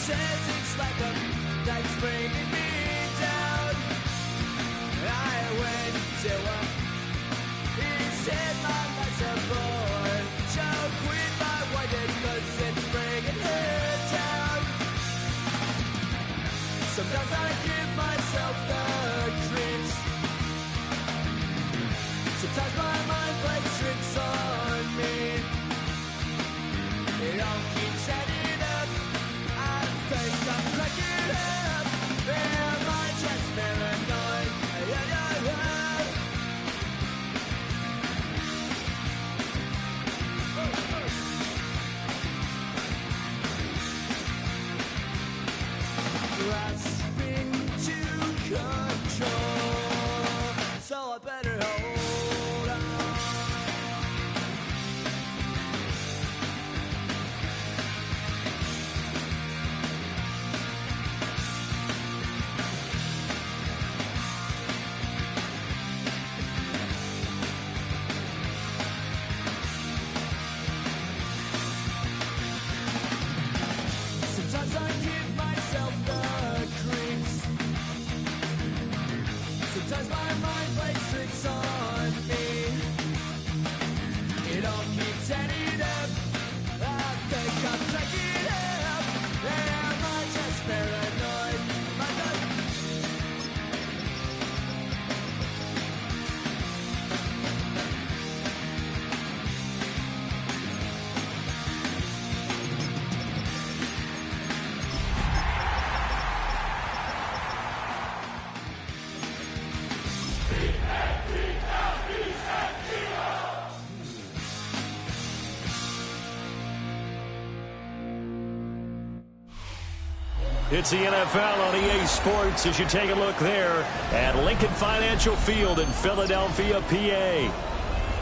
says it's like a that's bringing me down. I went to him. He said my life's a bore. So quit my whining 'cause it's bringing her down. Sometimes I give myself the creeps. Sometimes my mind plays tricks on me. It all keeps adding up. I think I'm cracking up. Am I just paranoid? Yeah, yeah, yeah. Grasping to control, so I better hold on. Sometimes I give myself the creeps. Sometimes my mind plays tricks on me. It all keeps adding up. I think I'm cracking up. Am I just paranoid? Am I just It's the NFL on EA Sports as you take a look there at Lincoln Financial Field in Philadelphia, PA.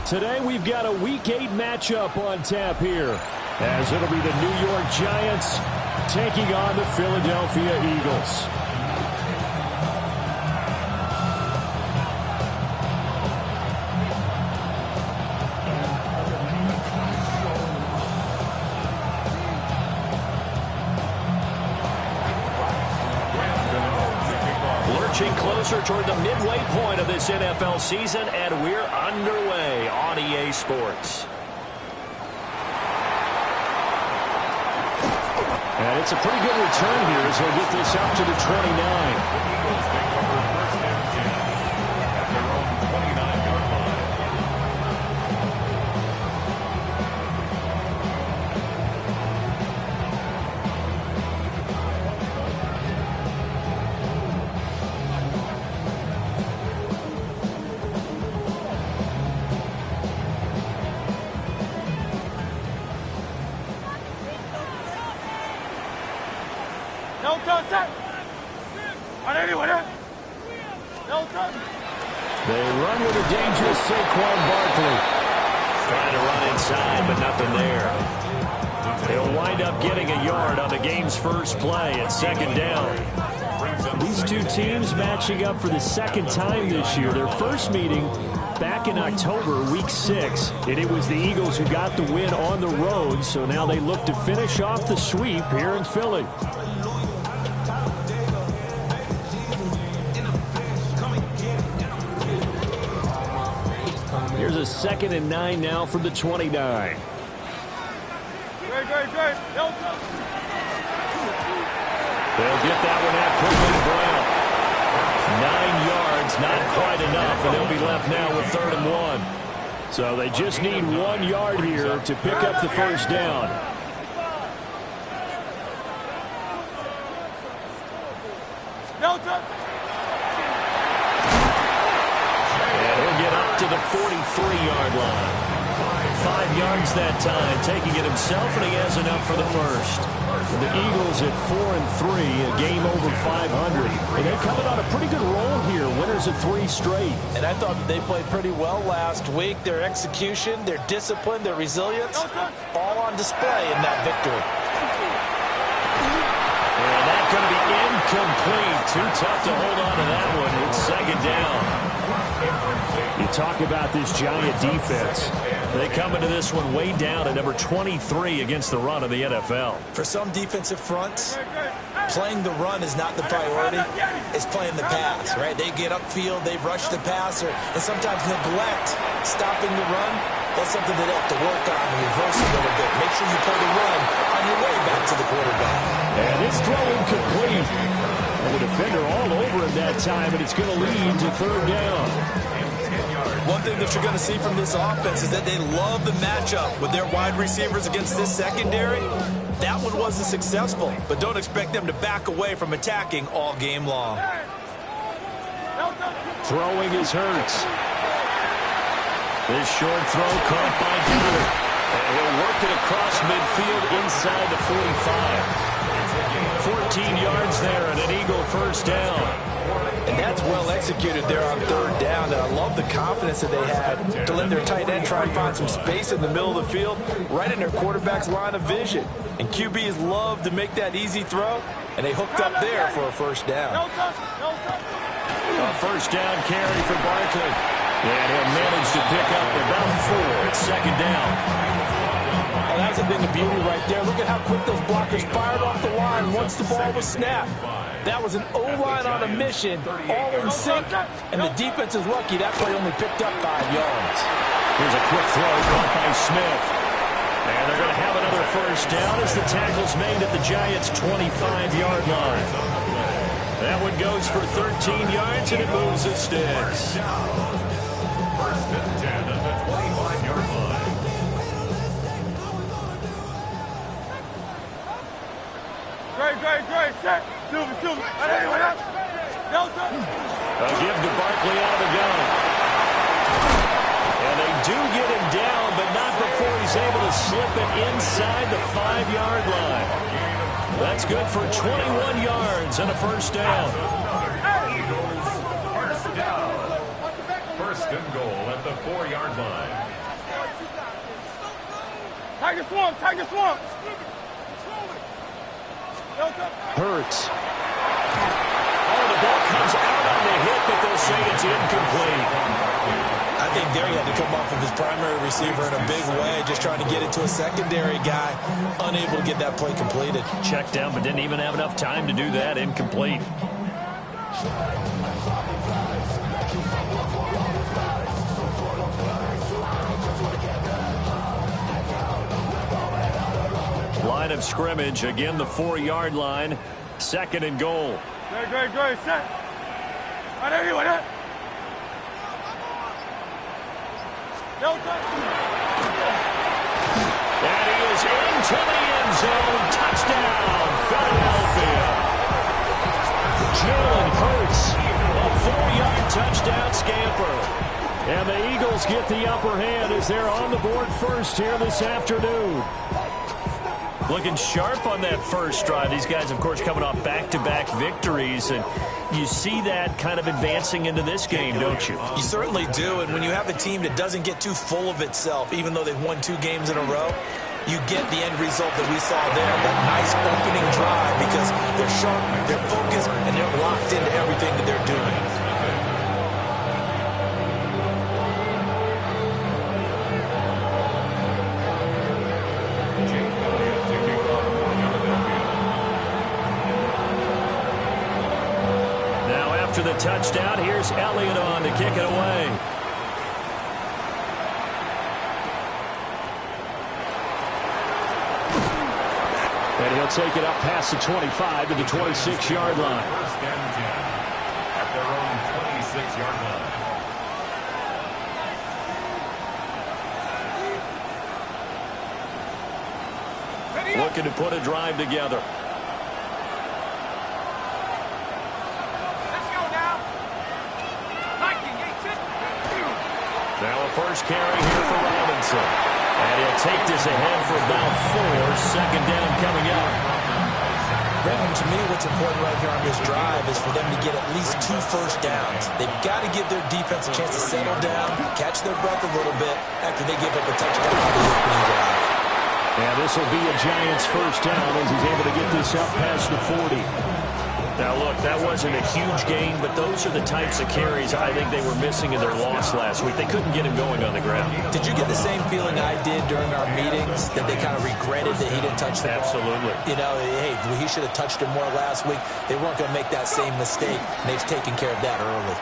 Today we've got a Week 8 matchup on tap here, as it'll be the New York Giants taking on the Philadelphia Eagles. Lurching closer toward the midway point of this NFL season, and we're underway on EA Sports. And it's a pretty good return here as he'll get this up to the 29. They run with a dangerous Saquon Barkley. Trying to run inside, but nothing there. They'll wind up getting a yard on the game's first play at second down. These two teams matching up for the second time this year. Their first meeting back in October, Week 6, and it was the Eagles who got the win on the road, so now they look to finish off the sweep here in Philly. Here's a 2nd and 9 now from the 29. Great. They'll get that one out quickly to Brown. 9 yards, not quite enough, and they'll be left now with 3rd and 1. So they just need 1 yard here to pick up the first down. And he'll get up to the 43-yard line. 5 yards that time, taking it himself, and he has enough for the first. The Eagles at 4-3, a game over 500. And they're coming on a pretty good roll here, winners of 3 straight. And I thought they played pretty well last week. Their execution, their discipline, their resilience, all on display in that victory. And that's going to be incomplete. Too tough to hold on to that one. It's second down. You talk about this Giant defense. They come into this one way down at number 23 against the run of the NFL. For some defensive fronts, playing the run is not the priority. It's playing the pass, right? They get upfield, they rush the passer, and sometimes neglect stopping the run. That's something that they have to work on and reverse a little bit. Make sure you play the run on your way back to the quarterback. And it's throw incomplete. And the defender all over him that time, and it's going to lead to third down. One thing that you're going to see from this offense is that they love the matchup with their wide receivers against this secondary. That one wasn't successful, but don't expect them to back away from attacking all game long. Throwing is Hurts. This short throw caught by Dillard. And he'll work it across midfield inside the 45. 14 yards there and an Eagle first down. And that's well executed there on third down. And I love the confidence that they had to let their tight end try and find some space in the middle of the field, right in their quarterback's line of vision. And QBs love to make that easy throw, and they hooked up there for a first down. A first down carry for Barkley. And he'll manage to pick up about 4 at second down. Oh, that's a thing of beauty right there. Look at how quick those blockers fired off the line once the ball was snapped. That was an O-line on a mission, all in sync, and the defense is lucky that play only picked up 5 yards. Here's a quick throw caught by Smith. And they're going to have another first down as the tackle's made at the Giants' 25-yard line. That one goes for 13 yards, and it moves the sticks. First and 10 at the 25-yard line. Great. Set. Silver. A give to Barkley out of the gun. And they do get him down, but not before he's able to slip it inside the 5-yard line. That's good for 21 yards and a first down. Eagles, first down. First and goal at the 4-yard line. Tiger swamp. Hurts. Oh, the ball comes out on the hit, but they'll say it's incomplete. I think there he had to come off of his primary receiver in a big way, just trying to get it to a secondary guy, unable to get that play completed. Checked down, but didn't even have enough time to do that. Incomplete. Line of scrimmage, again the 4-yard line. Second and goal. Great. Set. And he is into the end zone. Touchdown, Philadelphia. Jalen Hurts, a 4-yard touchdown scamper. And the Eagles get the upper hand as they're on the board first here this afternoon. Looking sharp on that first drive. These guys, of course, coming off back-to-back victories, and you see that kind of advancing into this game, don't you? You certainly do, and when you have a team that doesn't get too full of itself, even though they've won 2 games in a row, you get the end result that we saw there, that nice opening drive, because they're sharp, they're focused, and they're locked into everything that they're doing. After the touchdown, here's Elliott on to kick it away. And he'll take it up past the 25 to the 26-yard line. First and 10 at their own 26-yard line. Looking to put a drive together. Now a first carry here for Robinson. And he'll take this ahead for about 4. Second down coming up. Brandon, to me, what's important right here on this drive is for them to get at least 2 first downs. They've got to give their defense a chance to settle down, catch their breath a little bit after they give up a touchdown on the opening drive. And this will be a Giants first down as he's able to get this up past the 40. Now, look, that wasn't a huge gain, but those are the types of carries I think they were missing in their loss last week. They couldn't get him going on the ground. Did you get the same feeling I did during our meetings, that they kind of regretted that he didn't touch the ball? Absolutely. You know, hey, he should have touched it more last week. They weren't going to make that same mistake, and they've taken care of that early.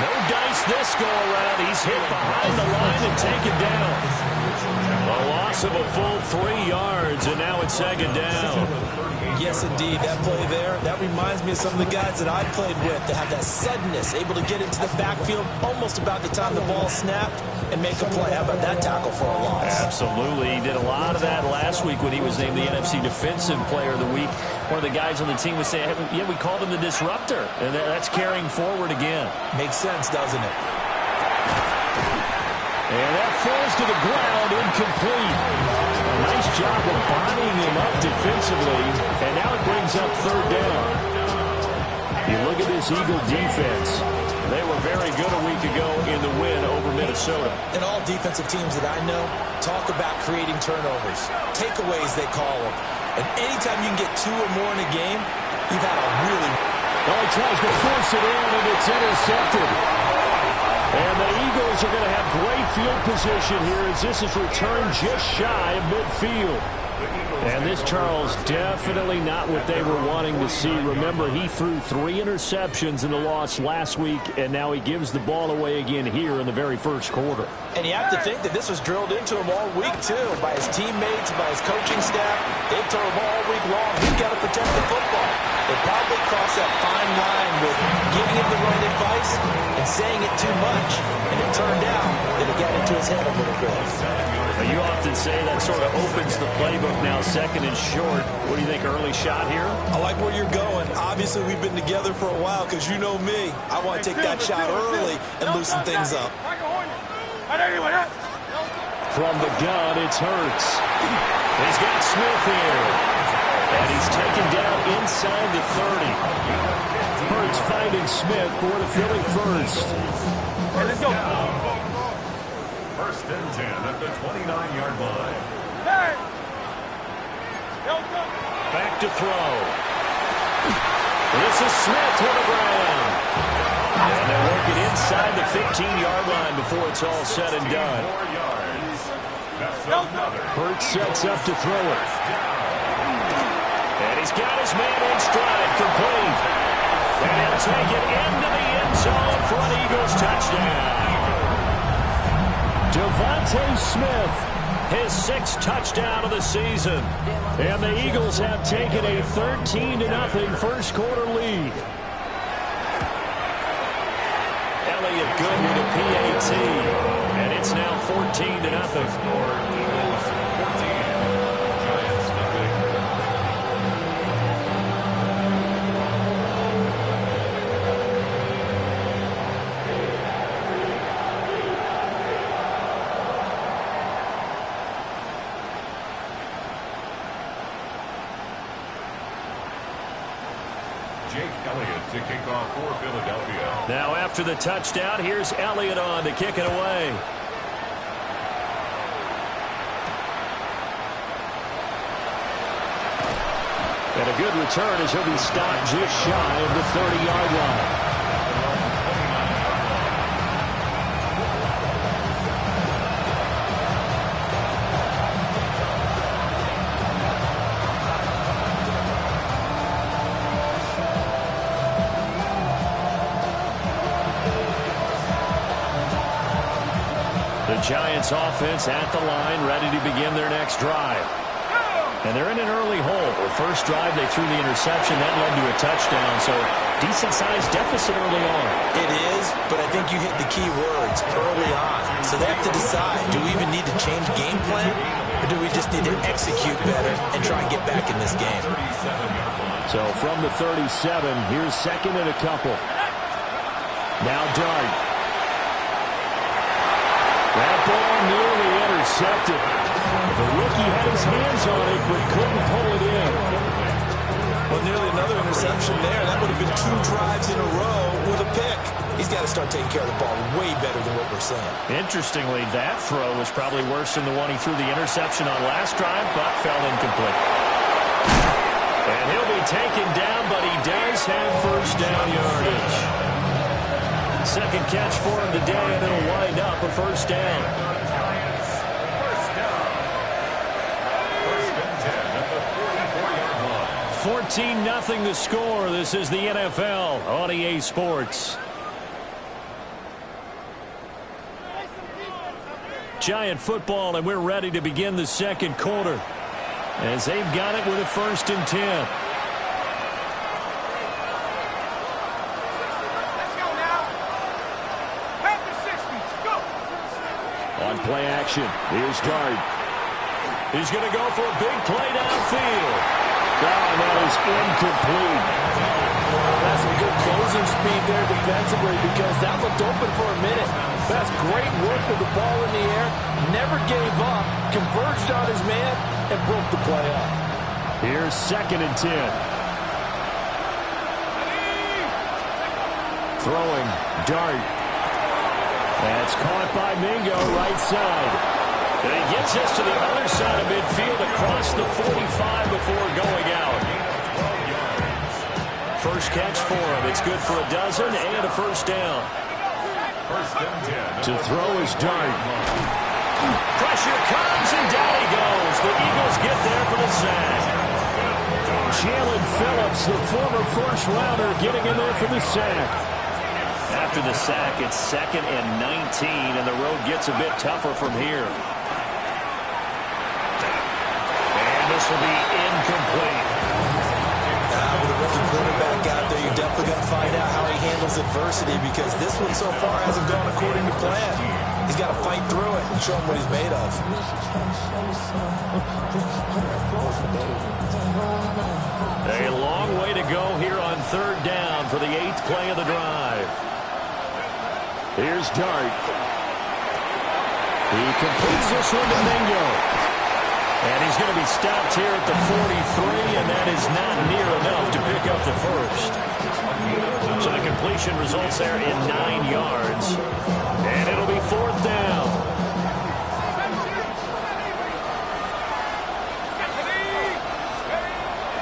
No dice this go-around. He's hit behind the line and taken down. A loss of a full 3 yards, and now it's second down. Yes, indeed. That play there, that reminds me of some of the guys that I played with that have that suddenness, able to get into the backfield almost about the time the ball snapped and make a play. How about that tackle for a loss? Absolutely. He did a lot of that last week when he was named the NFC Defensive Player of the Week. One of the guys on the team was saying, yeah, we called him the disruptor, and that's carrying forward again. Makes sense, doesn't it? And that falls to the ground, incomplete. Nice job of bodying him up defensively, and now it brings up third down. You look at this Eagle defense. They were very good a week ago in the win over Minnesota. And all defensive teams that I know talk about creating turnovers. Takeaways, they call them. And anytime you can get 2 or more in a game, you've had a really... Well, he tries to force it in, and it's intercepted. And the Eagles are going to have great field position here as this is returned just shy of midfield. And this, Charles, definitely not what they were wanting to see. Remember, he threw 3 interceptions in the loss last week, and now he gives the ball away again here in the very first quarter. And you have to think that this was drilled into him all week, too, by his teammates, by his coaching staff. They've told him all week long, he's got to protect the football. They probably crossed that fine line with giving him the right advice and saying it too much. And it turned out that it got into his head a little bit. You often say that sort of opens the playbook now, second and short. What do you think, early shot here? I like where you're going. Obviously, we've been together for a while because you know me. I want to take that shot early and loosen things up. From the gun, it's Hurts. He's got Smith here. And he's taken down inside the 30. Hurts finding Smith for the Philly first. Let's go. First and 10 at the 29-yard line. Back to throw. This is Smith to the ground. And they're working inside the 15-yard line before it's all said and done. 4 yards. That's another. Hurts sets up to throw it. And he's got his man in stride, complete. And he'll take it into the end zone for an Eagles touchdown. Devontae Smith, his 6th touchdown of the season. And the Eagles have taken a 13-0 first quarter lead. Elliott good with a PAT. And it's now 14-0. Elliott to kick off for Philadelphia. Now after the touchdown, here's Elliott on to kick it away. And a good return as he'll be stopped just shy of the 30-yard line. Giants offense at the line, ready to begin their next drive. And they're in an early hole. The first drive, they threw the interception. That led to a touchdown, so decent-sized deficit early on. It is, but I think you hit the key words, early on. So they have to decide, do we even need to change game plan, or do we just need to execute better and try and get back in this game? So from the 37, here's second and a couple. Now Dart. That ball nearly intercepted. The rookie had his hands on it, but couldn't pull it in. Well, nearly another interception there. That would have been 2 drives in a row with a pick. He's got to start taking care of the ball way better than what we're saying. Interestingly, that throw was probably worse than the one he threw the interception on last drive, but fell incomplete. And He'll be taken down, but he does have first down yardage. Second catch for him today, and it'll wind up a first down. Giants, first down. First and 10 at the 44-yard line. 14-0 the score. This is the NFL on EA Sports. Giant football, and we're ready to begin the second quarter as they've got it with a first and 10. On play action, here's Dart. He's going to go for a big play downfield. That is incomplete. That's some good closing speed there defensively because that looked open for a minute. That's great work with the ball in the air. Never gave up, converged on his man, and broke the play up. Here's second and 10. Throwing, Dart. That's caught by Mingo, right side. And he gets us to the other side of midfield across the 45 before going out. First catch for him. It's good for a dozen and a first down. First and 10. To throw is Dart. Pressure comes, and down he goes. The Eagles get there for the sack. Jalen Phillips, the former first-rounder, getting in there for the sack. After the sack, it's second and 19, and the road gets a bit tougher from here. And this will be incomplete. With a rookie quarterback out there, you're definitely going to find out how he handles adversity because this one so far hasn't gone according to plan. He's got to fight through it and show him what he's made of. A long way to go here on third down for the 8th play of the drive. Here's Dart. He completes this one to Mingo. And he's going to be stopped here at the 43, and that is not near enough to pick up the first. So the completion results there in 9 yards. And it'll be fourth down.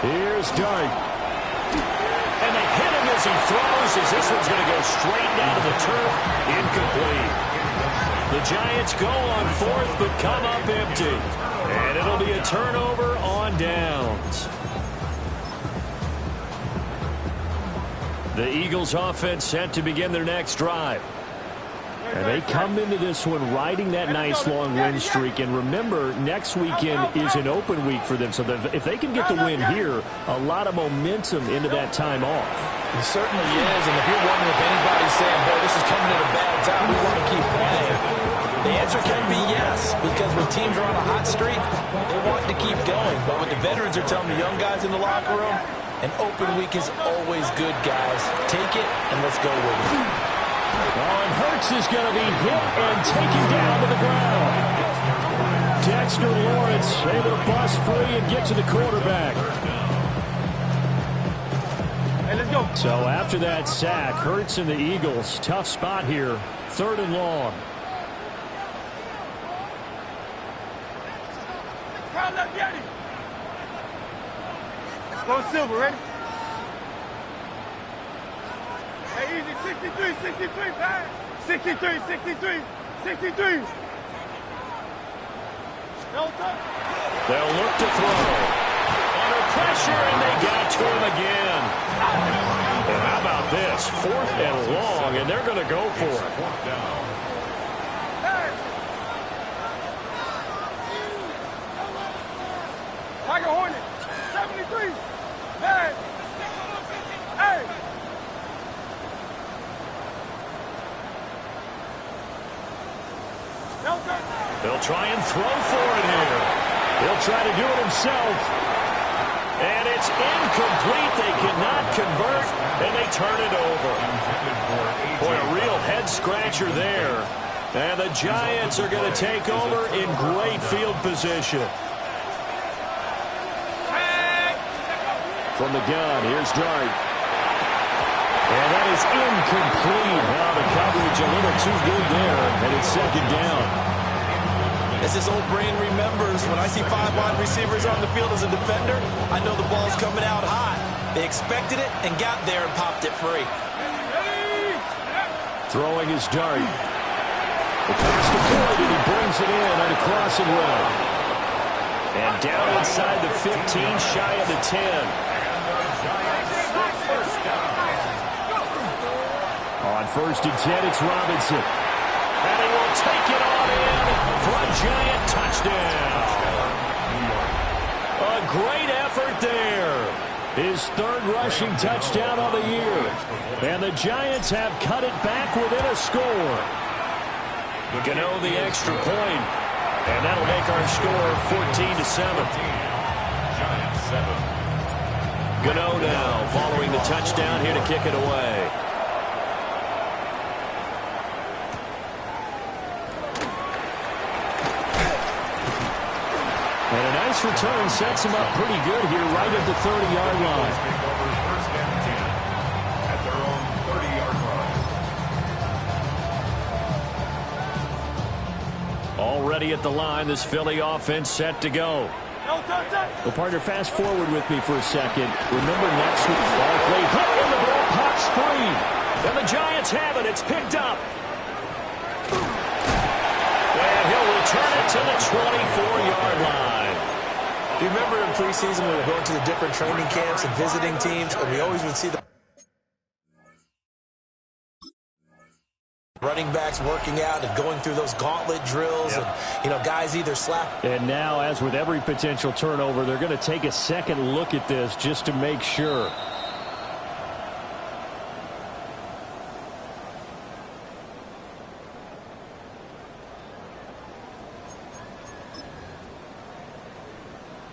Here's Dart. And they hit him as he throws, as this one's going to go straight down to the turf. Incomplete. The Giants go on fourth, but come up empty. And it'll be a turnover on downs. The Eagles offense set to begin their next drive. And they come into this one riding that nice long win streak. And remember, next weekend is an open week for them. So if they can get the win here, a lot of momentum into that time off. It certainly is. And if you're wondering if anybody's saying, boy, this is coming at a bad time, we want to keep playing, the answer can be yes. Because when teams are on a hot streak, they want to keep going. But when the veterans are telling the young guys in the locker room, an open week is always good, guys. Take it, and let's go with it. Oh, and Hurts is going to be hit and taken down to the ground. Dexter Lawrence able to bust free and get to the quarterback. Hey, let's go. So after that sack, Hurts and the Eagles, tough spot here, third and long. Go Silver, ready? Hey, easy, 63, 63, pass. 63, 63, 63. No touch. They'll look to throw. Under pressure, and they got to him again. And how about this? Fourth and long, and they're going to go for it. Fourth down. Tiger Hornet, 73. Hey. Hey. They'll try and throw for it here. He'll try to do it himself. And it's incomplete. They cannot convert, and they turn it over. Boy, a real head-scratcher there. And the Giants are going to take over in great field position. From the gun, here's Dart. And that is incomplete. Now the coverage a little too good there, and it's second down. As this old brain remembers, when I see 5 wide receivers on the field as a defender, I know the ball's coming out high. They expected it and got there and popped it free. Throwing his Dart. The pass deployed, and he brings it in on a crossing route. And down inside the 15, shy of the 10. On 1st and 10, it's Robinson. And he will take it on in for a Giant touchdown. A great effort there. His 3rd rushing touchdown of the year. And the Giants have cut it back within a score. Gano the extra point. And that'll make our score 14-7. Giants 7. Gano now following the touchdown here to kick it away. And a nice return sets him up pretty good here right at the 30-yard line. Take over 1st and 10 at their own 30-yard line. Already at the line, this Philly offense set to go. Well, partner, fast forward with me for a second. Remember next week, Barkley, and the ball pops free. And the Giants have it. It's picked up. And he'll return it to the 24-yard line. Do you remember in preseason when we were going to the different training camps and visiting teams, and we always would see the running backs working out and going through those gauntlet drills, and, you know, guys either slap. And now, as with every potential turnover, they're going to take a second look at this just to make sure.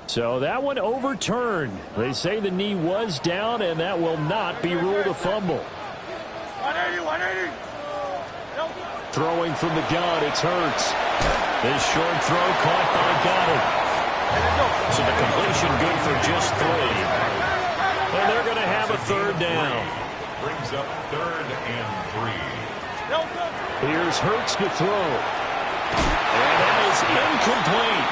So that one overturned. They say the knee was down, and that will not be ruled a fumble. 180, 180. Throwing from the gun, it's Hurts. This short throw caught by Goddard. So the completion good for just 3. And they're going to have a 3rd down. Brings up 3rd and 3. Here's Hurts to throw. And that is incomplete.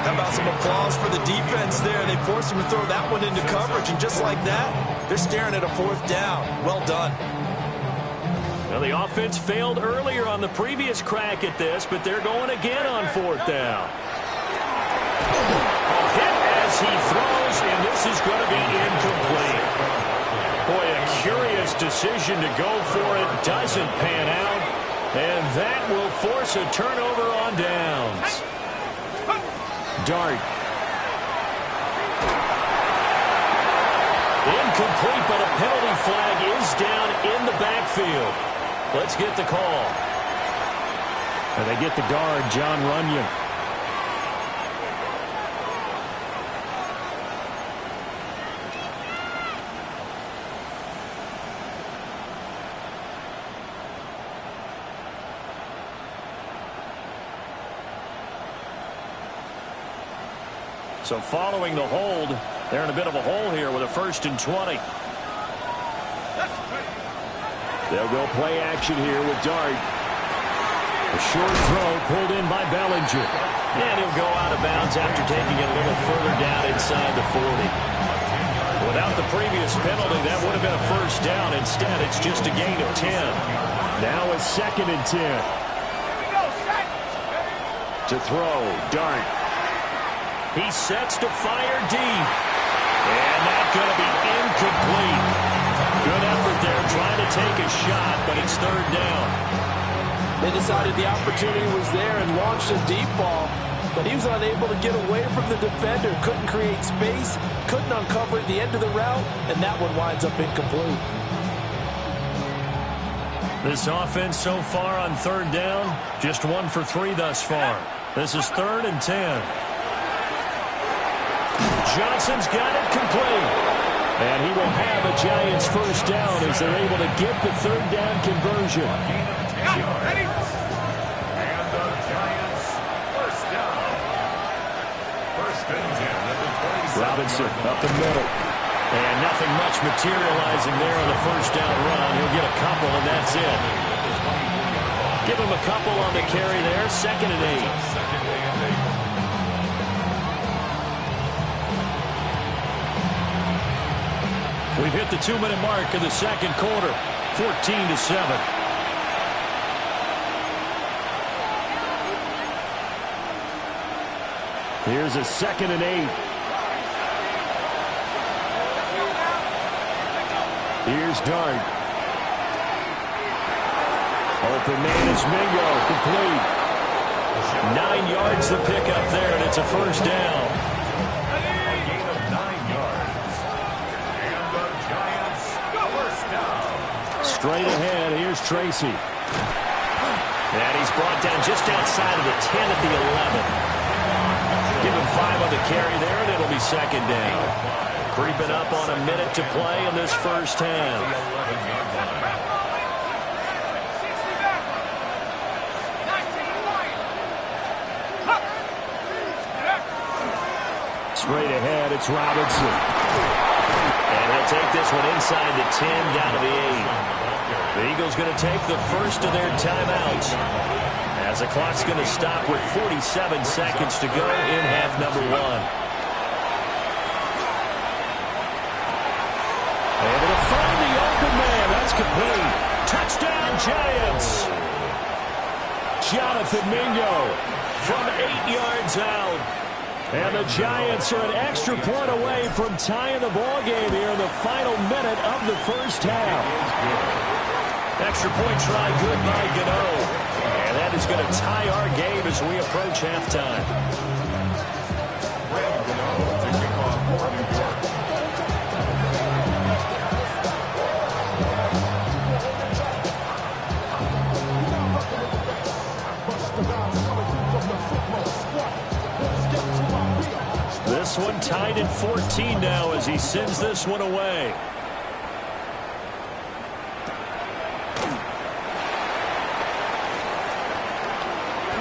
How about some applause for the defense there? They forced him to throw that one into coverage, and just like that, they're staring at a 4th down. Well done. Well, the offense failed earlier on the previous crack at this, but they're going again on 4th down. A hit as he throws, and this is going to be incomplete. Boy, a curious decision to go for it. Doesn't pan out, and that will force a turnover on downs. Dart. Incomplete, but a penalty flag is down in the backfield. Let's get the call. And they get the guard, John Runyon. So following the hold, they're in a bit of a hole here with a 1st and 20. They'll go play action here with Dart. A short throw pulled in by Bellinger. And he'll go out of bounds after taking it a little further down inside the 40. Without the previous penalty, that would have been a 1st down. Instead, it's just a gain of 10. Now a 2nd and 10. To throw, Dart. He sets to fire deep. And that's going to be incomplete. Good effort there trying to take a shot, but it's 3rd down. They decided the opportunity was there and launched a deep ball, but he was unable to get away from the defender. Couldn't create space, couldn't uncover the end of the route, and that one winds up incomplete. This offense so far on 3rd down, just 1 for 3 thus far. This is 3rd and 10. Johnson's got it complete. And he will have a Giants 1st down as they're able to get the 3rd down conversion. And the Giants 1st down. 1st and 10 at the 27. Robinson up the middle. And nothing much materializing there on the 1st down run. He'll get a couple, and that's it. Give him a couple on the carry there. 2nd and 8. We've hit the 2-minute mark in the second quarter. 14-7. Here's a 2nd and 8. Here's Dart. Open man is Mingo. Complete. 9 yards to pick up there, and it's a first down. A gain of 9 yards. And the Giants first down. Straight ahead, here's Tracy. And he's brought down just outside of the 10 at the 11. Give him 5 on the carry there, and it'll be 2nd down. Creeping up on a minute to play in this first half. Straight ahead, it's Robinson. And he'll take this one inside the 10, down to the 8. The Eagles going to take the first of their timeouts, as the clock's going to stop with 47 seconds to go in half number 1. Able to find the open man. That's complete. Touchdown, Giants. Jonathan Mingo from 8 yards out. And the Giants are an extra point away from tying the ball game here in the final minute of the first half. Extra point try good by Gano. And that is going to tie our game as we approach halftime. This one tied at 14 now as he sends this one away.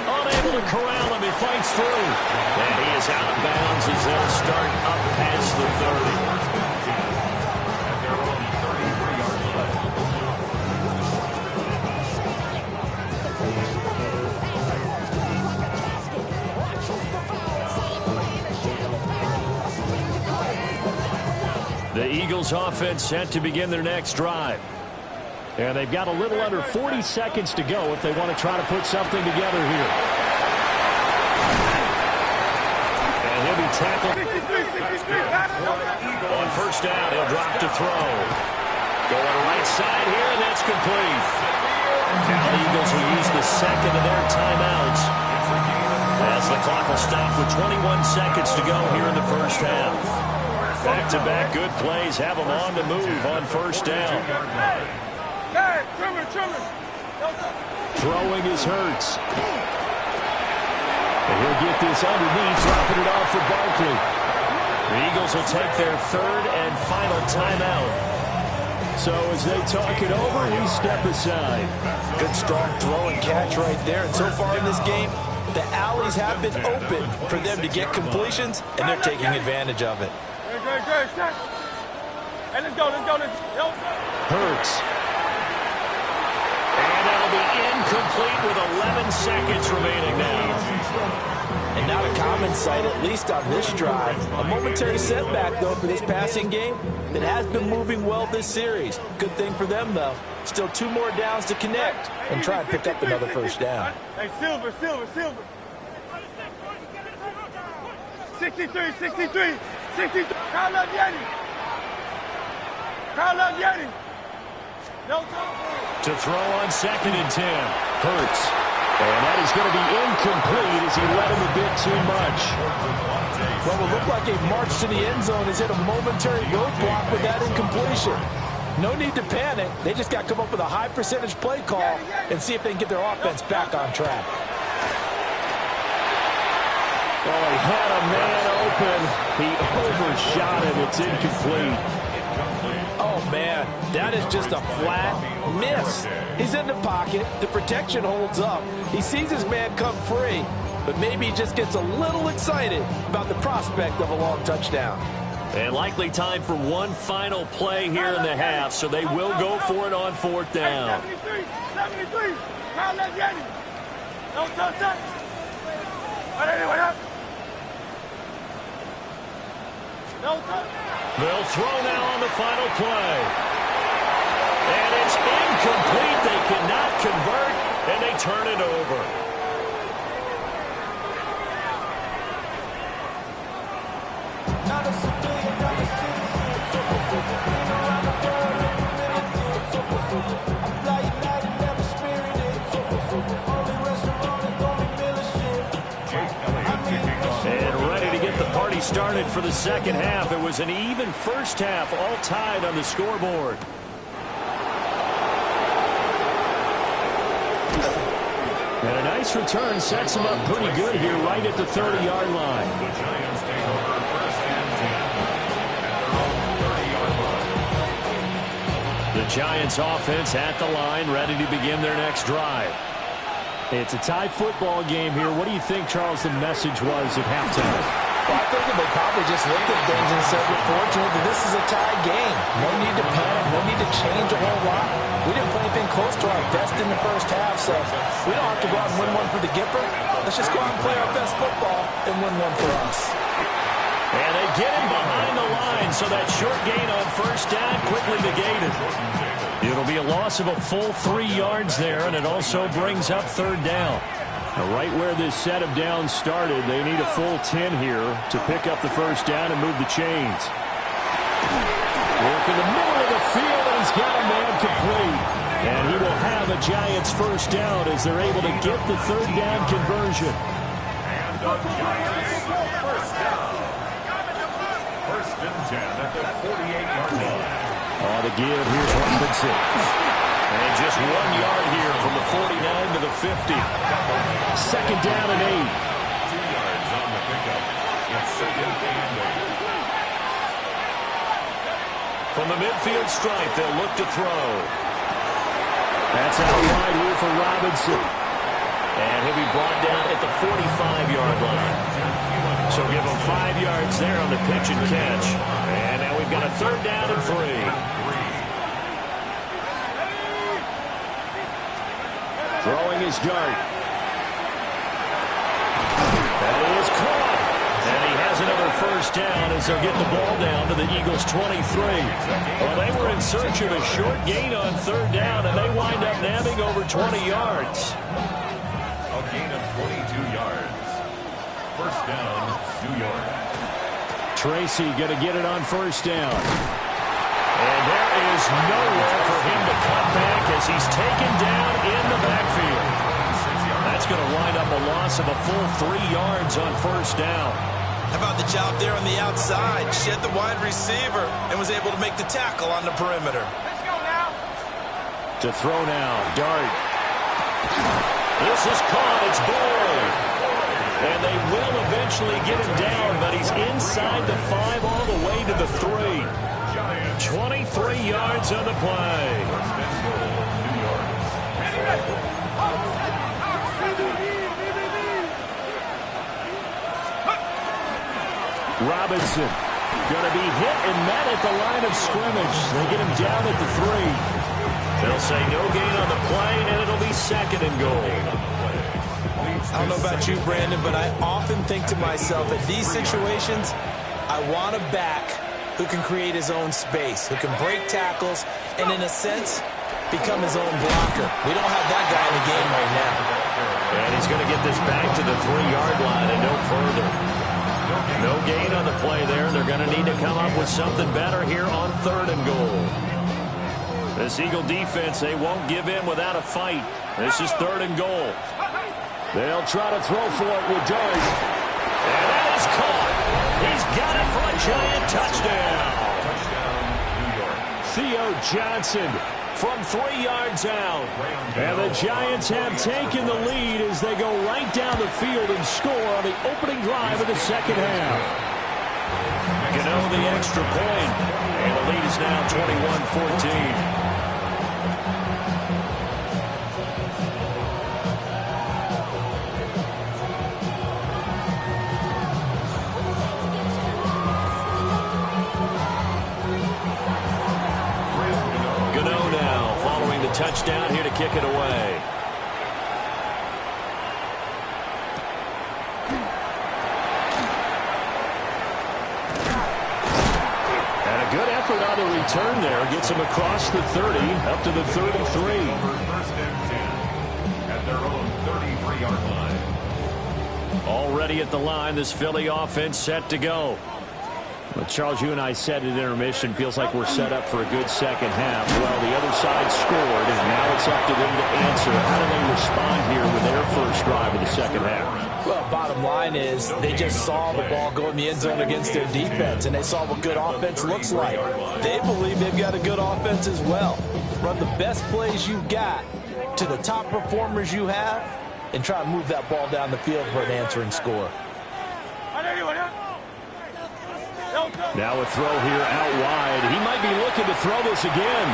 Unable to corral him, he fights through. And he is out of bounds as they'll start up past the 30. And there are only 33 yards left. The Eagles offense set to begin their next drive. And they've got a little under 40 seconds to go if they want to try to put something together here. And he'll be tackled. On first down, he'll drop to throw. Going right side here, and that's complete. Now the Eagles will use the second of their timeouts, as the clock will stop with 21 seconds to go here in the first half. Back-to-back good plays have them on the move on first down. Throwing is Hurts. And he'll get this underneath, dropping it off for Barkley. The Eagles will take their third and final timeout. So as they talk it over, we step aside. Good strong throw and catch right there. And so far in this game, the alleys have been open for them to get completions, and they're taking advantage of it. Hey, let's go. Hurts. And that'll be incomplete with 11 seconds remaining now. And not a common sight, at least on this drive. A momentary setback, though, for this passing game that has been moving well this series. Good thing for them, though. Still 2 more downs to connect and try and pick up another first down. Hey, Silver. 63. Crowd up, Yeti. No time. To throw on 2nd and 10. Hurts. And that is going to be incomplete as he led him a bit too much. Well, it looked like a march to the end zone has hit a momentary roadblock with that incompletion. No need to panic. They just got to come up with a high percentage play call and see if they can get their offense back on track. Oh, he had a man open. He overshot him. It's incomplete. Oh, man, that is just a flat miss. He's in the pocket. The protection holds up. He sees his man come free, but maybe he just gets a little excited about the prospect of a long touchdown. And likely time for one final play here in the half, so they will go for it on 4th down. 73. Kyle left Yeti. No touch that. Wait up. No touch. They'll throw now on the final play. And it's incomplete. They cannot convert, and they turn it over. And ready to get the party started for the second half. It was an even first half, all tied on the scoreboard. And a nice return sets him up pretty good here right at the 30-yard line. The Giants take over first and 10 at their own 30-yard line. The Giants offense at the line, ready to begin their next drive. It's a tie football game here. What do you think, Charles, the message was at halftime? Well, I think they probably just looked at things and said, we're fortunate that this is a tie game. No need to panic. No need to change a whole lot. We didn't play anything close to our best in the first half, so we don't have to go out and win one for the Gipper. Let's just go out and play our best football and win one for us. And they get him behind the line, so that short gain on first down quickly negated. It'll be a loss of a full 3 yards there, and it also brings up third down. Now, right where this set of downs started, they need a full 10 here to pick up the first down and move the chains. Work in the middle of the field, and he's got a man complete. And he will have a Giants first down as they're able to get the third down conversion. And the Giants first down. First and 10 at the 48-yard line. On the give, here's Robinson. And just 1 yard here from the 49 to the 50. Second down and 8. 2 yards on the pickup. It's second and 8. From the midfield stripe, they'll look to throw. That's out wide here for Robinson. And he'll be brought down at the 45-yard line. So give him 5 yards there on the pitch and catch. And now we've got a third down and 3. Throwing his dart. That is caught. And he has another first down as they'll get the ball down to the Eagles' 23. Well, they were in search of a short gain on third down, and they wind up nabbing over 20 yards. A gain of 22 yards. First down, New York. Tracy going to get it on first down. And there is nowhere for him to cut back as he's taken down in the backfield. That's going to wind up a loss of a full 3 yards on first down. How about the job there on the outside? Shed the wide receiver and was able to make the tackle on the perimeter. Let's go now. To throw now, Dart. This is caught. It's Boyd. And they will eventually get him down, but he's inside the 5 all the way to the 3. 23 yards on the play. New York. Robinson going to be hit and met at the line of scrimmage. They get him down at the 3. They'll say no gain on the play, and it'll be second and goal. I don't know about you, Brandon, but I often think to myself, at these situations, I want a back who can create his own space, who can break tackles, and in a sense, become his own blocker. We don't have that guy in the game right now. And he's going to get this back to the 3-yard line and no further. No gain on the play there. They're going to need to come up with something better here on third and goal. This Eagle defense, they won't give in without a fight. This is third and goal. They'll try to throw for it with Dart. And that is caught. He's got it for a Giant touchdown. Touchdown, New York. Theo Johnson from 3 yards out. And the Giants have taken the lead as they go right down the field and score on the opening drive of the second half. Gano the extra point. And the lead is now 21-14. Touchdown here to kick it away. Yeah, good effort on the return there. Gets him across the 30, up to the 33. First and 10 at their own 33-yard line. Already at the line, this Philly offense set to go. Well, Charles, you and I said at intermission, feels like we're set up for a good second half. Well, the other side scored, and now it's up to them to answer. How do they respond here with their first drive of the second half? Well, bottom line is they just saw the ball go in the end zone against their defense, and they saw what good offense looks like. They believe they've got a good offense as well. Run the best plays you've got to the top performers you have, and try to move that ball down the field for an answering score. Now a throw here out wide. He might be looking to throw this again.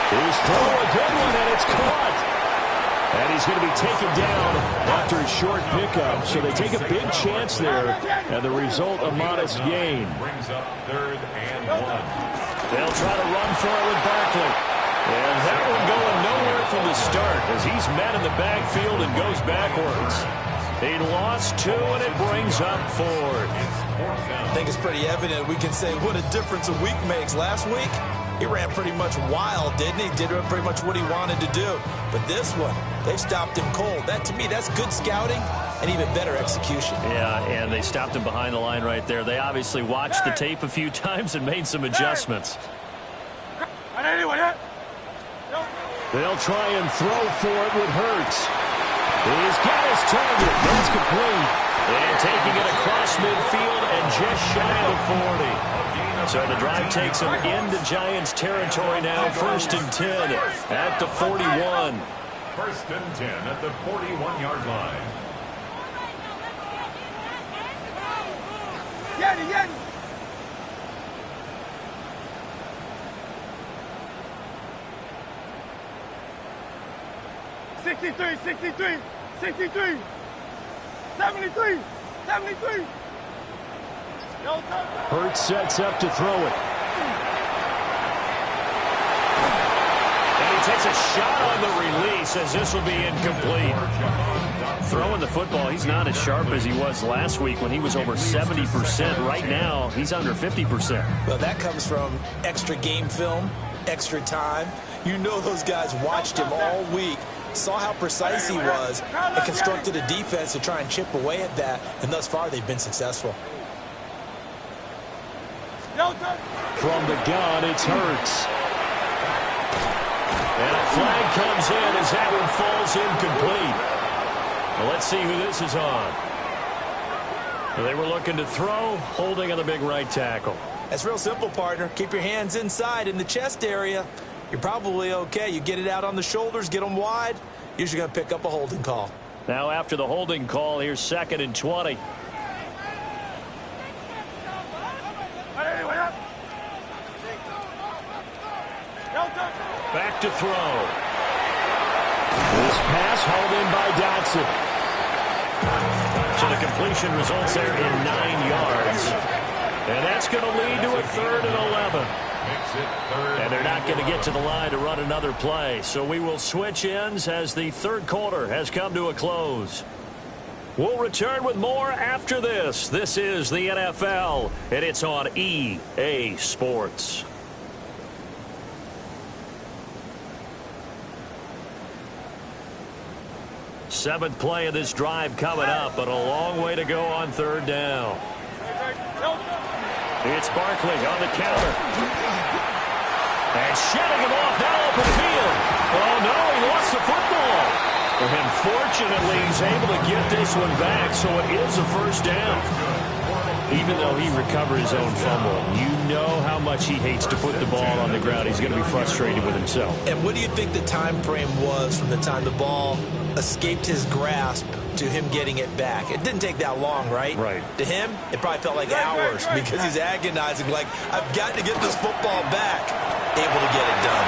He's throwing a good one, and it's caught. And he's going to be taken down after a short pickup. So they take a big chance there, and the result, a modest gain. Brings up 3rd and 1. They'll try to run for it with Barkley. And that one going nowhere from the start as he's met in the backfield and goes backwards. He lost 2, and it brings up 4th. I think it's pretty evident we can say what a difference a week makes. Last week, he ran pretty much wild, didn't he? Did pretty much what he wanted to do. But this one, they've stopped him cold. That, to me, that's good scouting and even better execution. Yeah, and they stopped him behind the line right there. They obviously watched the tape a few times and made some adjustments. They'll try and throw for it with Hurts. He's got his target. That's complete. And taking it across midfield and just shy of the 40. So the drive takes him into Giants territory now. 1st and 10 at the 41. 1st and 10 at the 41-yard line. Yanni. 63, 63, 63, 73, 73. Hurts sets up to throw it. And he takes a shot on the release as this will be incomplete. Throwing the football, he's not as sharp as he was last week when he was over 70%. Right now, he's under 50%. Well, that comes from extra game film, extra time. You know those guys watched him all week, saw how precise he was, and constructed a defense to try and chip away at that, and thus far they've been successful. From the gun, it's Hurts. And a flag comes in as that one falls incomplete. Well, let's see who this is on. They were looking to throw, holding on the big right tackle. That's real simple, partner. Keep your hands inside in the chest area. You're probably okay. You get it out on the shoulders, get them wide, usually going to pick up a holding call. Now after the holding call, here's 2nd and 20. Back to throw. This pass hauled in by Dotson. So the completion results there in 9 yards. And that's going to lead to a 3rd and 11. And they're not going to get to the line to run another play. So we will switch ends as the 3rd quarter has come to a close. We'll return with more after this. This is the NFL, and it's on EA Sports. 7th play of this drive coming up, but a long way to go on 3rd down. It's Barkley on the counter. And shedding him off now open field. Oh, no, he lost the football. And fortunately, he's able to get this one back, so it is a 1st down. Even though he recovered his own fumble, you know how much he hates to put the ball on the ground. He's going to be frustrated with himself. And what do you think the time frame was from the time the ball escaped his grasp to him getting it back? It didn't take that long, right? Right. To him, it probably felt like hours because he's agonizing, like, I've got to get this football back. Able to get it done.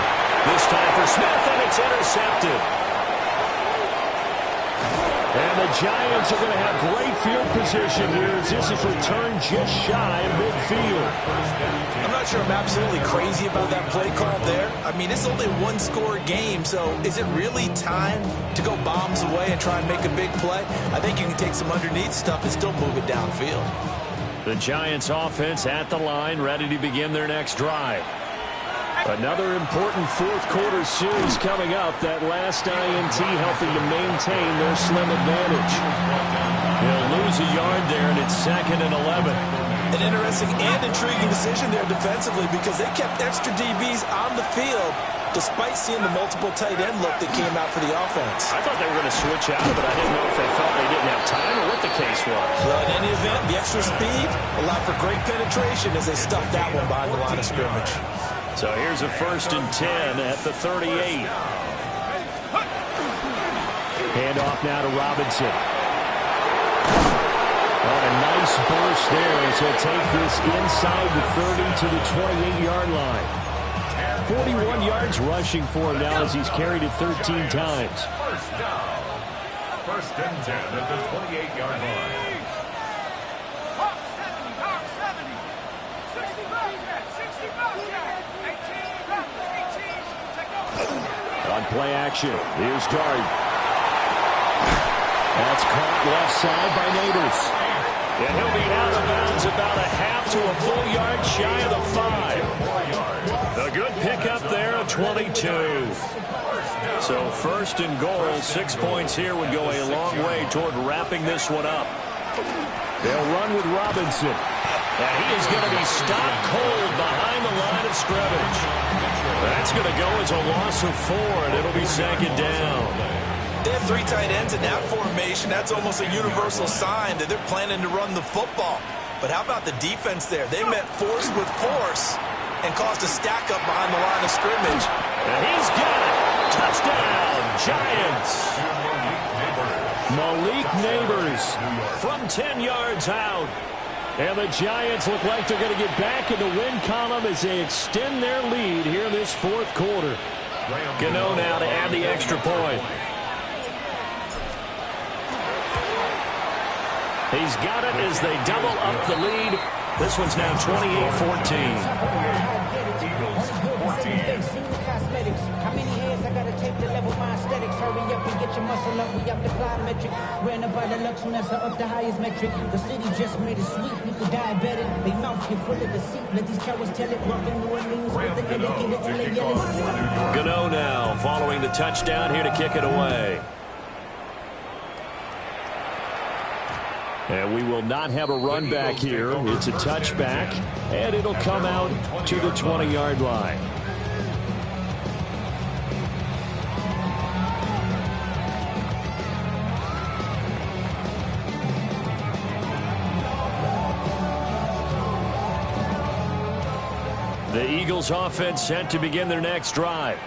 This time for Smith, and it's intercepted. And the Giants are going to have great field position here as this is returned just shy of midfield. I'm not sure I'm absolutely crazy about that play call there. I mean, it's only a 1-score game, so is it really time to go bombs away and try and make a big play? I think you can take some underneath stuff and still move it downfield. The Giants offense at the line, ready to begin their next drive. Another important fourth quarter series coming up. That last INT helping to maintain their slim advantage. They'll lose a yard there, and it's 2nd and 11. An interesting and intriguing decision there defensively because they kept extra DBs on the field despite seeing the multiple tight end look that came out for the offense. I thought they were going to switch out, but I didn't know if they felt they didn't have time or what the case was. Well, in any event, the extra speed allowed for great penetration as they stuffed that one behind the line of scrimmage. So here's a 1st and 10 at the 38. Handoff now to Robinson. Oh, a nice burst there as he'll take this inside the 30 to the 28-yard line. 41 yards rushing for him now as he's carried it 13 times. First down. 1st and 10 at the 28-yard line. On play action, here's Dart. That's caught left side by Neighbors. And he'll be out of bounds about a half to a full yard shy of the 5. A good pickup there at 22. So 1st and goal, 6 points here would go a long way toward wrapping this one up. They'll run with Robinson. And he is going to be stopped cold behind the line of scrimmage. That's going to go as a loss of 4, and it'll be 2nd down. They have 3 tight ends in that formation. That's almost a universal sign that they're planning to run the football. But how about the defense there? They met force with force and caused a stack up behind the line of scrimmage. And he's got it. Touchdown, Giants. Malik Neighbors from 10 yards out. And the Giants look like they're going to get back in the win column as they extend their lead here in this 4th quarter. Gano now to add the extra point. He's got it as they double up the lead. This one's now 28-14. How many hands I gotta take to level my aesthetics? Hurry up and get your muscle up. We up the plyometric. Ran up by the Lux when that's up the highest metric. The city just made it sweet. People diabetic. They mouth get full of deceit. Let these cowards tell it. Walking New Orleans with the educated LA. Gano now following the touchdown here to kick it away. And we will not have a run back here. It's a touchback, and it'll come out to the 20-yard line. The Eagles offense set to begin their next drive.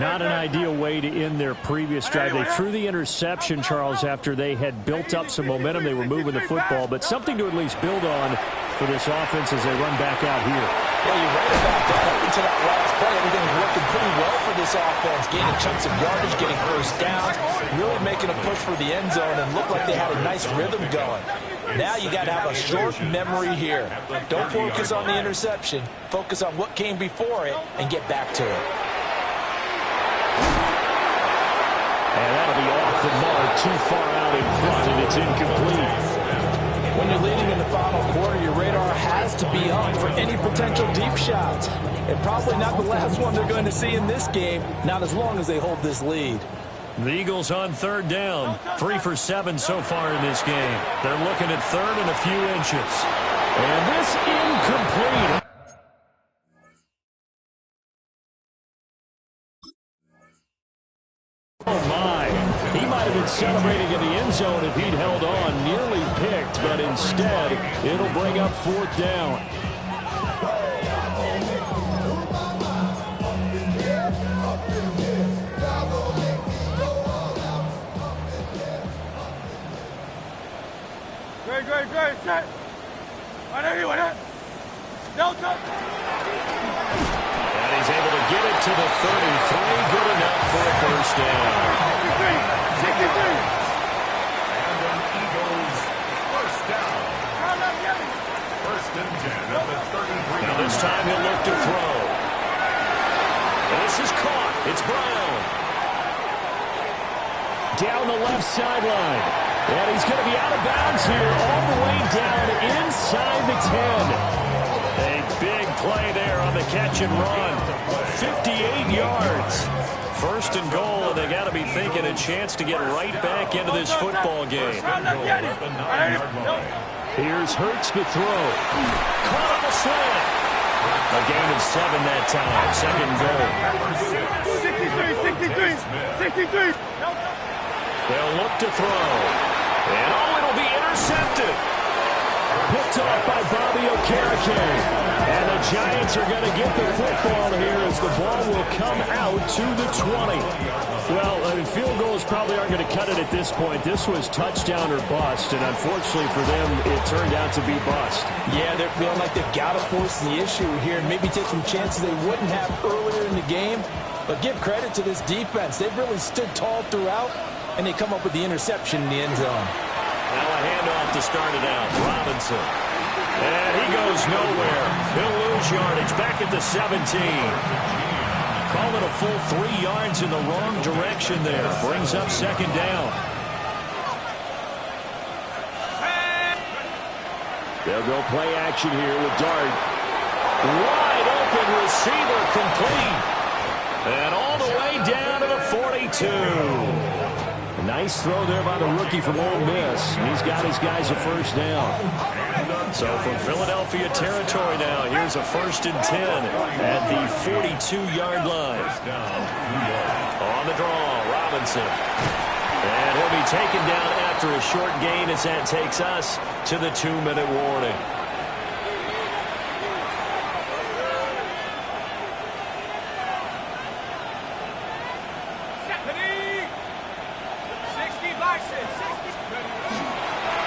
Not an ideal way to end their previous drive. They threw the interception, Charles, after they had built up some momentum. They were moving the football, but something to at least build on for this offense as they run back out here. Well, you're right about that. Up until that last play, everything's working pretty well for this offense. Gaining chunks of yardage, getting first downs, really making a push for the end zone, and looked like they had a nice rhythm going. Now you got to have a short memory here. Don't focus on the interception. Focus on what came before it and get back to it. And that'll be off the mark, too far out in front, and it's incomplete. When you're leading in the final quarter, your radar has to be up for any potential deep shots. And probably not the last one they're going to see in this game, not as long as they hold this lead. The Eagles on 3rd down, 3 for 7 so far in this game. They're looking at 3rd and a few inches. And this incomplete. Oh, my. He might have been celebrating in the end zone if he'd held on. Nearly picked, but instead, it'll bring up 4th down. Great, set. Delta. And he's able to get it to the 33. Good enough for a first down. 63. And an Eagles first down. 1st and 10 at the 33. Now this time he'll look to throw. And this is caught. It's Brown. Down the left sideline. And he's going to be out of bounds here all the way down inside the 10. A big play there on the catch and run. 58 yards. First and goal, and they got to be thinking a chance to get right back into this football game. Here's Hurts to throw. Caught on the slant. A gain of 7 that time. Second goal. 63. They'll look to throw. And it'll be intercepted. Picked off by Bobby Okereke. And the Giants are going to get the football here as the ball will come out to the 20. Well, field goals probably aren't going to cut it at this point. This was touchdown or bust, and unfortunately for them, it turned out to be bust. Yeah, they're feeling like they've got to force the issue here and maybe take some chances they wouldn't have earlier in the game. But give credit to this defense. They've really stood tall throughout, and they come up with the interception in the end zone. Now a handoff to start it out. Robinson. And he goes nowhere. He'll lose yardage back at the 17. Call it a full 3 yards in the wrong direction there. Brings up second down. They'll go play action here with Dart. Wide open receiver complete. And all the way down to the 42. Nice throw there by the rookie from Ole Miss. He's got his guys a first down. So from Philadelphia territory now, here's a 1st and 10 at the 42-yard line. On the draw, Robinson. And he'll be taken down after a short gain as that takes us to the 2-minute warning.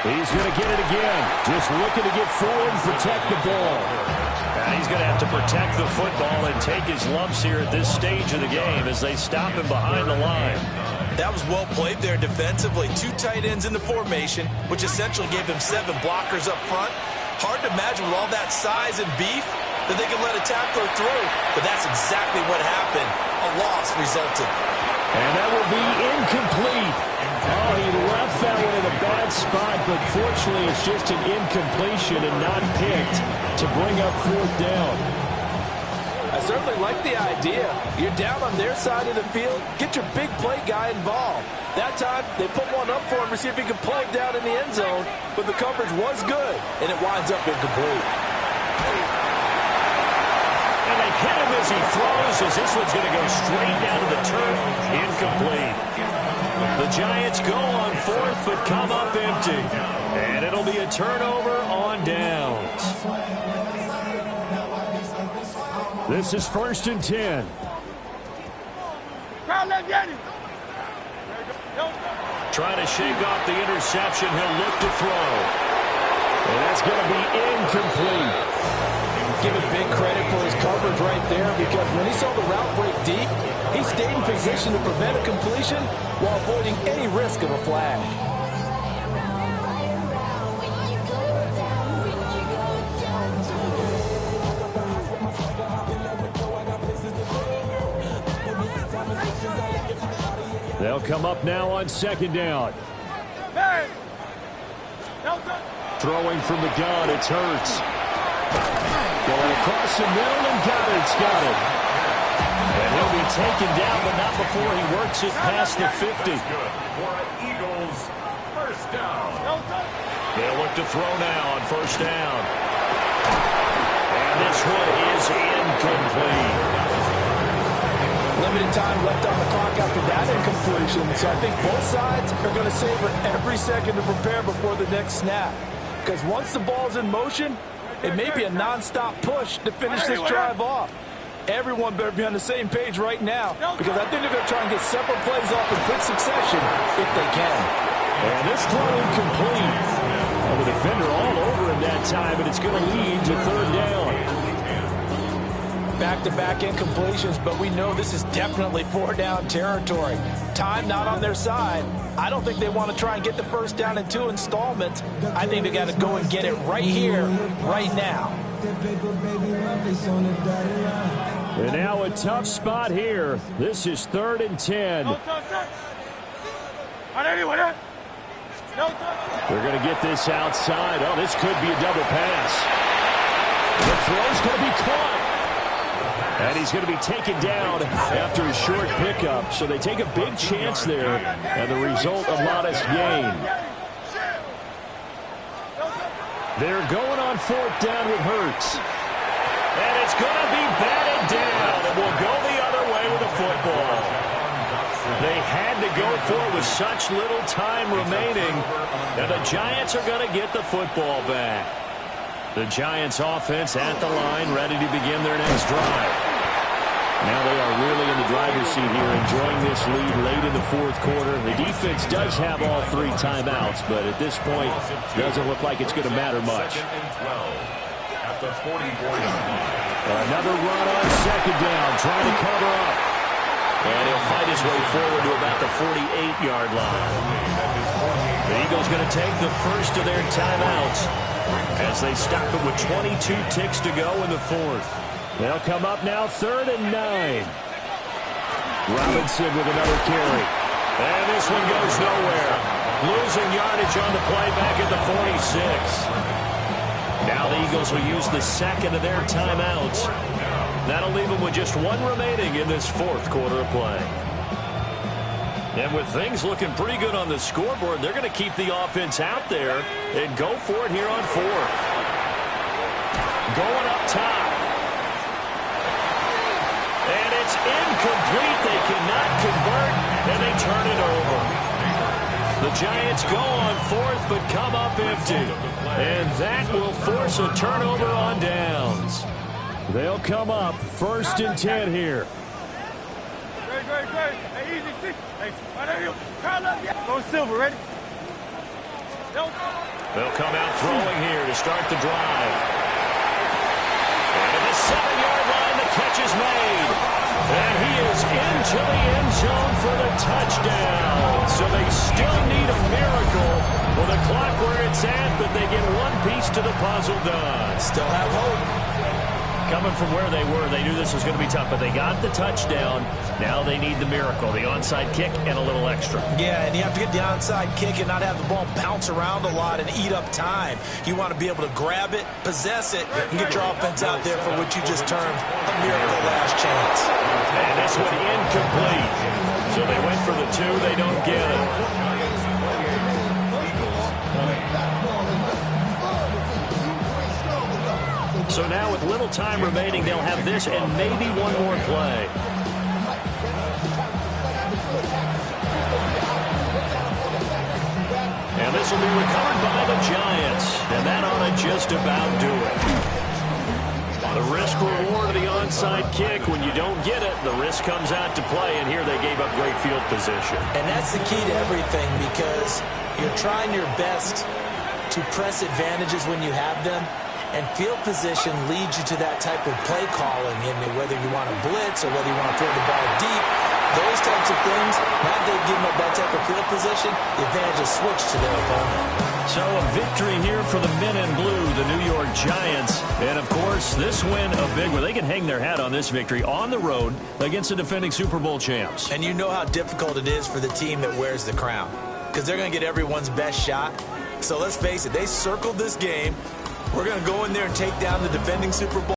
He's going to get it again. Just looking to get forward and protect the ball. And he's going to have to protect the football and take his lumps here at this stage of the game as they stop him behind the line. That was well played there defensively. 2 tight ends in the formation, which essentially gave them 7 blockers up front. Hard to imagine with all that size and beef that they could let a tackler through. But that's exactly what happened. A loss resulted. And that will be incomplete. Oh, he left that one in a bad spot, but fortunately it's just an incompletion and not picked to bring up 4th down. I certainly like the idea. You're down on their side of the field. Get your big play guy involved. That time, they put one up for him to see if he could pull it down in the end zone, but the coverage was good, and it winds up incomplete. And they hit him as he throws, as this one's going to go straight down to the turf. Incomplete. The Giants go on 4th, but come up empty. And it'll be a turnover on downs. This is 1st and 10. Trying to shake off the interception. He'll look to throw. And that's going to be incomplete. Give him big credit for his coverage right there, because when he saw the route break deep, he stayed in position to prevent a completion while avoiding any risk of a flag. They'll come up now on 2nd down. Throwing from the gun, it's Hurts. Going across the middle, and Goddard's got it. And he'll be taken down, but not before he works it past the 50. Eagles, 1st down. They'll look to throw now on 1st down. And this one is incomplete. Limited time left on the clock after that incompletion, so I think both sides are going to savor every second to prepare before the next snap. Because once the ball's in motion, it may be a non-stop push to finish this drive off. Everyone better be on the same page right now, because I think they're going to try and get several plays off in quick succession if they can. And this throw incomplete. Well, the defender all over him that time, and it's going to lead to 3rd down. Back-to-back incompletions, but we know this is definitely 4-down territory. Time not on their side. I don't think they want to try and get the 1st down in 2 installments. I think they got to go and get it right here, right now. And now a tough spot here. This is 3rd and 10. They're going to get this outside. Oh, this could be a double pass. The throw's going to be caught. And he's going to be taken down after a short pickup. So they take a big chance there, and the result, a modest gain. They're going on fourth down with Hurts. And it's going to be batted down, and will go the other way with the football. They had to go for it with such little time remaining, and the Giants are going to get the football back. The Giants offense at the line, ready to begin their next drive. Now they are really in the driver's seat here, enjoying this lead late in the fourth quarter. The defense does have all 3 timeouts, but at this point, doesn't look like it's going to matter much. Another run on second down, trying to cover up. And he'll fight his way forward to about the 48-yard line. The Eagles going to take the first of their timeouts as they stop it with 22 ticks to go in the fourth. They'll come up now 3rd and 9. Robinson with another carry. And this one goes nowhere. Losing yardage on the play back at the 46. Now the Eagles will use the second of their timeouts. That'll leave them with just 1 remaining in this fourth quarter of play. And with things looking pretty good on the scoreboard, they're going to keep the offense out there and go for it here on fourth. Going up top. And it's incomplete. They cannot convert, and they turn it over. The Giants go on fourth, but come up empty. And that will force a turnover on downs. They'll come up 1st and 10 here. Great. Hey, easy. Hey, right there you go. Silver, ready? They'll come out throwing here to start the drive. And at the 7-yard line, the catch is made. And he is into the end zone for the touchdown. So they still need a miracle with the clock where it's at, but they get one piece to the puzzle done. Still have hope. Coming from where they were, they knew this was going to be tough, but they got the touchdown. Now they need the miracle, the onside kick and a little extra. Yeah, and you have to get the onside kick and not have the ball bounce around a lot and eat up time. You want to be able to grab it, possess it, and get your offense out there for what you just termed a miracle last chance. And this one incomplete. So they went for the 2, they don't get it. So now with little time remaining, they'll have this and maybe one more play. And this will be recovered by the Giants. And that ought to just about do it. The risk-reward of the onside kick. When you don't get it, the risk comes out to play. And here they gave up great field position. And that's the key to everything, because you're trying your best to press advantages when you have them. And field position leads you to that type of play calling, and whether you want to blitz or whether you want to throw the ball deep, those types of things, now they've given up that type of field position, the advantage is switched to their opponent. So a victory here for the men in blue, the New York Giants. And, of course, this win a big one. They can hang their hat on this victory on the road against the defending Super Bowl champs. And you know how difficult it is for the team that wears the crown, because they're going to get everyone's best shot. So let's face it, they circled this game. We're going to go in there and take down the defending Super Bowl